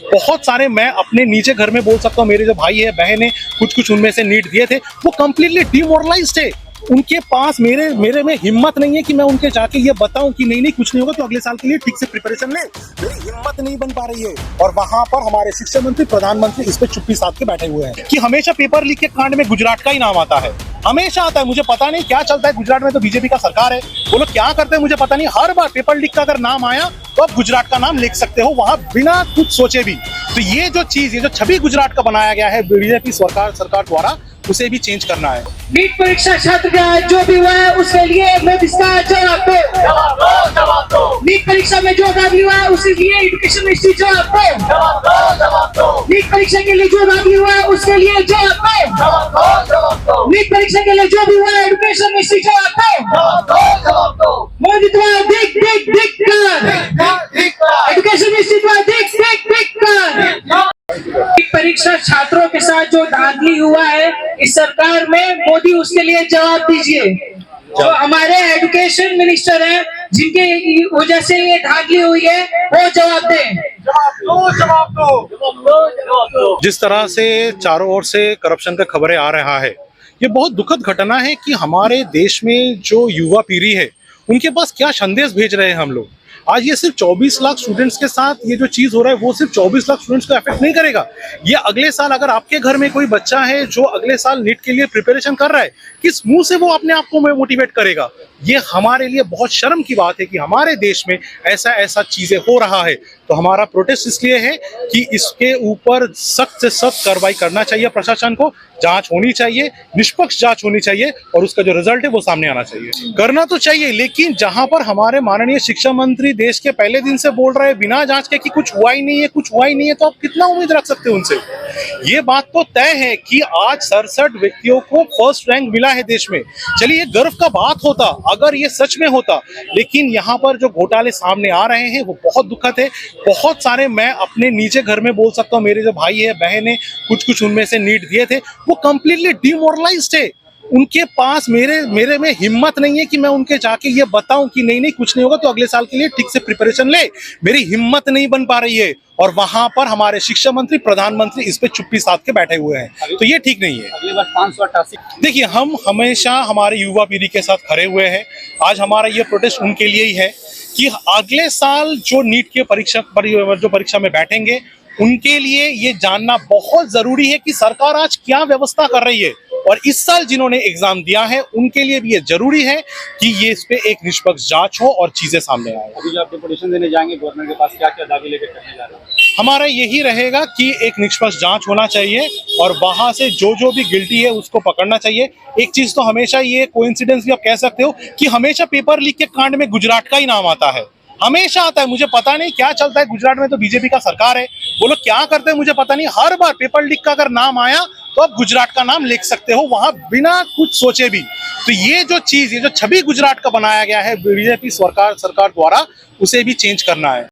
बहुत सारे मैं अपने नीचे घर में बोल सकता हूँ, मेरे जो भाई है बहन है, कुछ उनमें से नीट दिए थे, वो कंप्लीटली डिमोरलाइज्ड है। उनके पास मेरे में हिम्मत नहीं है कि मैं उनके जाके ये बताऊं कि नहीं कुछ नहीं होगा, तो अगले साल के लिए ठीक से प्रिपरेशन ले। मेरी हिम्मत नहीं बन पा रही है। और वहां पर हमारे शिक्षा मंत्री, प्रधानमंत्री इस पे चुप्पी साध के बैठे हुए हैं कि हमेशा पेपर लीक के कांड में गुजरात का ही नाम आता है, हमेशा आता है। मुझे पता नहीं क्या चलता है गुजरात में, तो बीजेपी का सरकार है, वो लोग क्या करते हैं मुझे पता नहीं। हर बार पेपर लीक का अगर नाम आया तो आप गुजरात का नाम लिख सकते हो वहां बिना कुछ सोचे भी। तो ये जो चीज, ये जो छवि गुजरात का बनाया गया है बीजेपी सरकार द्वारा, उसे भी चेंज करना है। नीट परीक्षा छात्र का जो भी हुआ है उसके लिए मोदी का जवाब दो। नीट परीक्षा में जो दागी हुआ है उसके लिए एजुकेशन मिनिस्ट्री जवाब दो। नीट परीक्षा के लिए जो दागी हुआ है उसके लिए जवाब दो। नीट परीक्षा के लिए जो भी हुआ है एजुकेशन मिनिस्ट्री जवाब दो। मोदी द्वारा दिख एजुकेशन मिनिस्ट्री द्वारा दिख परीक्षा छात्रों के साथ जो धांधली हुआ है इस सरकार में, मोदी उसके लिए जवाब दीजिए। जो हमारे एजुकेशन मिनिस्टर हैं जिनकी वजह से ये धांधली हुई है, वो जवाब दें। जवाब दो। जिस तरह से चारों ओर से करप्शन का खबरें आ रहा है, ये बहुत दुखद घटना है कि हमारे देश में जो युवा पीढ़ी है उनके पास क्या संदेश भेज रहे हैं हम लोग। आज ये सिर्फ 24 लाख स्टूडेंट्स के साथ ये जो चीज हो रहा है, वो सिर्फ 24 लाख स्टूडेंट्स को अफेक्ट नहीं करेगा। ये अगले साल अगर आपके घर में कोई बच्चा है जो अगले साल नीट के लिए प्रिपरेशन कर रहा है, किस मुंह से वो अपने आप को मोटिवेट करेगा। ये हमारे लिए बहुत शर्म की बात है कि हमारे देश में ऐसा चीजें हो रहा है। तो हमारा प्रोटेस्ट इसलिए है कि इसके ऊपर सख्त से सख्त कार्रवाई करना चाहिए, प्रशासन को जांच होनी चाहिए, निष्पक्ष जांच होनी चाहिए, और उसका जो रिजल्ट है वो सामने आना चाहिए। करना तो चाहिए, लेकिन जहां पर हमारे माननीय शिक्षा मंत्री देश के पहले दिन से बोल रहे हैं बिना जांच के कि कुछ हुआ ही नहीं है, तो आप कितना उम्मीद रख सकते हो उनसे। ये बात तो तय है कि आज 67 व्यक्तियों को फर्स्ट रैंक मिला है देश में। चलिए, गर्व का बात होता अगर ये सच में होता, लेकिन यहाँ पर जो घोटाले सामने आ रहे हैं वो बहुत दुखद है। बहुत सारे मैं अपने नीचे घर में बोल सकता हूँ, मेरे जो भाई है बहन है, कुछ उनमें से नीट दिए थे, वो कंप्लीटली डिमोरलाइज्ड है। उनके पास मेरे में हिम्मत नहीं है कि मैं उनके जाके ये बताऊं कि नहीं कुछ नहीं होगा, तो अगले साल के लिए ठीक से प्रिपरेशन ले। मेरी हिम्मत नहीं बन पा रही है। और वहां पर हमारे शिक्षा मंत्री, प्रधानमंत्री इस पे चुप्पी साध के बैठे हुए हैं, तो ये ठीक नहीं है। अगली बार 588। देखिए, हम हमेशा हमारे युवा पीढ़ी के साथ खड़े हुए हैं। आज हमारा ये प्रोटेस्ट उनके लिए ही है कि अगले साल जो नीट के परीक्षा में बैठेंगे, उनके लिए ये जानना बहुत जरूरी है कि सरकार आज क्या व्यवस्था कर रही है, और इस साल जिन्होंने एग्जाम दिया है उनके लिए भी ये जरूरी है कि ये इस पे एक निष्पक्ष जांच हो और चीजें सामने आए। अभी जो आप डिपुटेशन देने जाएंगे गवर्नमेंट के पास, क्या दावे लेकर करने जा रहे हैं? हमारा यही रहेगा कि एक निष्पक्ष जांच होना चाहिए और वहां से जो भी गिल्टी है उसको पकड़ना चाहिए। एक चीज तो हमेशा, ये कोइंसिडेंस भी आप कह सकते हो कि हमेशा पेपर लीक के कांड में गुजरात का ही नाम आता है, हमेशा आता है। मुझे पता नहीं क्या चलता है गुजरात में, तो बीजेपी का सरकार है, वो लोग क्या करते हैं मुझे पता नहीं। हर बार पेपर लीक का अगर नाम आया तो आप गुजरात का नाम लिख सकते हो वहां बिना कुछ सोचे भी। तो ये जो चीज, ये जो छवि गुजरात का बनाया गया है बीजेपी सरकार द्वारा, उसे भी चेंज करना है।